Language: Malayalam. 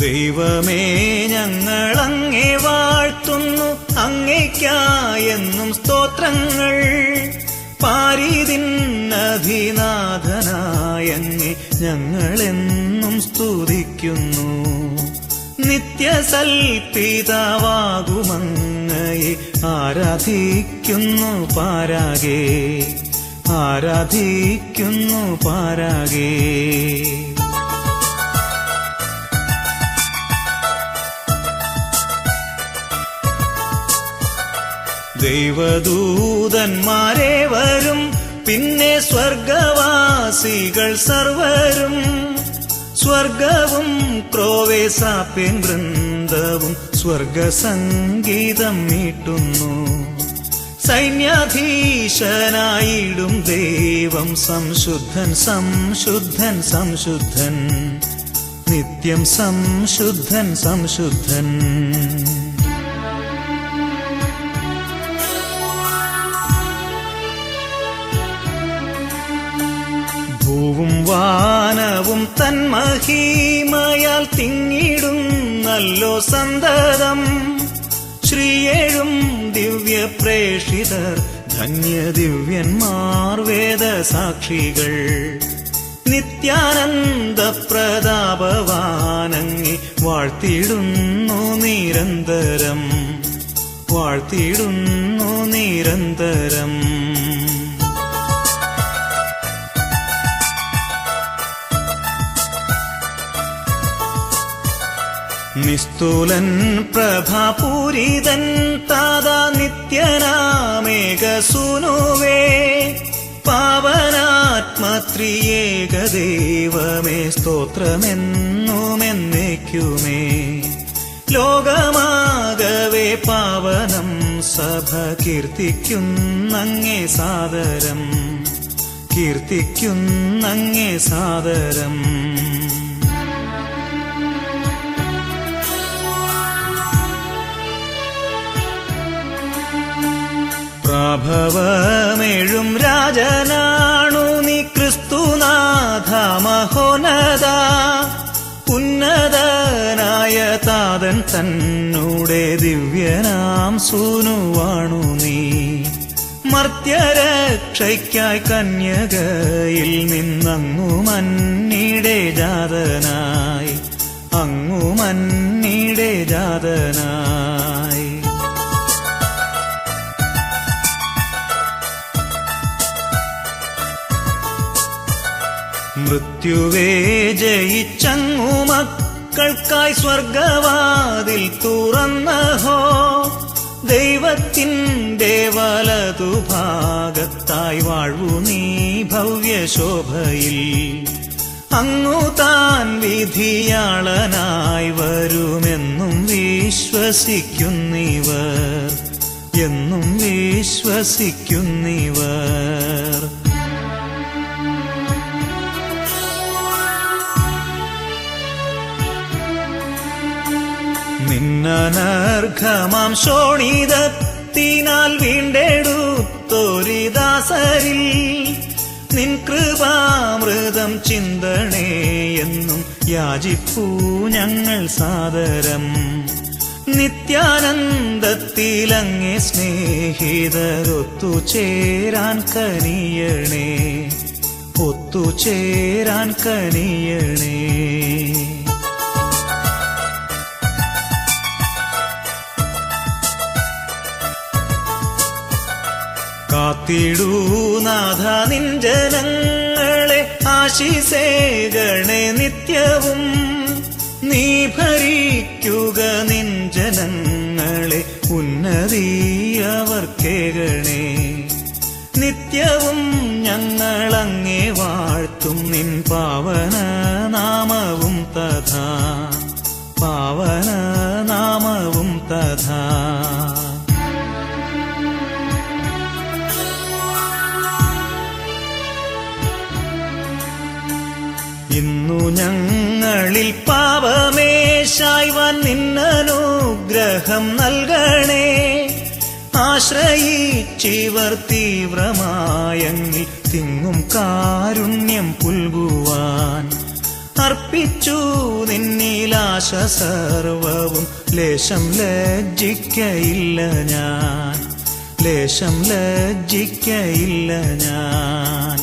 ദൈവമേ ഞങ്ങളങ്ങേ വാഴ്ത്തുന്നു, അങ്ങേയ്ക്കായെന്നും സ്തോത്രങ്ങൾ. പാരിതിന്നധിനാഥനായങ്ങേ ഞങ്ങളെന്നും സ്തുതിക്കുന്നു. നിത്യസൽപിതാവാകുമങ്ങയെ ആരാധിക്കുന്നു പാരാകെ, ആരാധിക്കുന്നു പാരാകെ. ദൈവദൂതന്മാരെ വരും, പിന്നെ സ്വർഗവാസികൾ സർവരും. സ്വർഗവും ക്രോവേസാപ്യൻ വൃന്ദവും സ്വർഗസംഗീതം മീട്ടുന്നു. സൈന്യാധീശനായിടും ദൈവം സംശുദ്ധൻ, സംശുദ്ധൻ, സംശുദ്ധൻ, നിത്യം സംശുദ്ധൻ, സംശുദ്ധൻ. ഭൂവും വാനവും തന്മഹീമയാൽ തിങ്ങിടുന്നല്ലോ സന്തതം. ശ്രീയേഴും ദിവ്യപ്രേഷിതർ, ധന്യദിവ്യന്മാർ, വേദസാക്ഷികൾ. നിത്യാനന്ദ പ്രതാപവാനങ്ങി വാഴ്ത്തിടുന്നു നിരന്തരം, വാഴ്ത്തിടുന്നു നിരന്തരം. നിസ്തുലൻ പ്രഭാപൂരിതൻ താതാ നിത്യനാമേകസൂനുവേ, പാവനാത്മത്രിയേകദൈവമേ സ്തോത്രമെന്നുമെന്നേക്കുമേ. ലോകമാകവേ പാവനം സഭ കീർത്തിക്കുന്നങ്ങേ സാദരം, കീർത്തിക്കുന്നങ്ങേ സാദരം. പ്രഭവമേഴും രാജനാണു നീ ക്രിസ്തുനാഥ മഹോന്നത. ഉന്നതനായ താതൻ തന്നൂടെ ദിവ്യനാം സൂനുവാണു നീ. മർത്യരക്ഷയ്ക്കായി കന്യകയിൽ നിന്നങ്ങു മന്നീടെ ജാതനായി, അങ്ങു മന്നീടെ ജാതനായി. മൃത്യുവേ ജയിച്ചങ്ങു മക്കൾക്കായി സ്വർഗവാതിൽ തുറന്നഹോ. ദൈവത്തിൻ്റെ വലതുഭാഗത്തായി വാഴ്വു നീ ഭവ്യശോഭയിൽ. അങ്ങു താൻ വിധിയാളനായി വരുമെന്നും വിശ്വസിക്കുന്നിവർ, എന്നും വിശ്വസിക്കുന്നിവർ. നിന്നനർഘമാം ശോണിതത്തിനാൽ വീണ്ടെടുത്തൊരിദാസരിൽ നിൻ കൃപാമൃതം ചിന്തണേ എന്നും യാചിപ്പൂ ഞങ്ങൾ സാദരം. നിത്യാനന്ദത്തിലങ്ങേ സ്നേഹിതരൊത്തുചേരാൻ കനിയണേ, ഒത്തുചേരാൻ കനിയണേ. കാത്തിടൂ നാഥ നിൻ ജനങ്ങളെ, ആശിസേകണേ നിത്യവും. നീ ഭരിക്കുക നിൻ ജനങ്ങളെ, ഉന്നതിയവർക്കേകണേ. നിത്യവും ഞങ്ങളങ്ങേ വാഴ്ത്തും നിൻ പാവന നാമവും തഥാ, പാവന നാമവും തഥാ. ഇന്നു ഞങ്ങളിൽ പാപമേശായ്വാൻ നിന്നനുഗ്രഹം നൽകണേ. ആശ്രയിച്ചിവർ തീവ്രമായങ്ങിൽ തിങ്ങും കാരുണ്യം പുൽകുവാൻ. അർപ്പിച്ചു നിന്നിലാശ സർവവും ലേശം ലജ്ജിക്കയില്ല ഞാൻ, ലേശം ലജ്ജിക്കയില്ല ഞാൻ.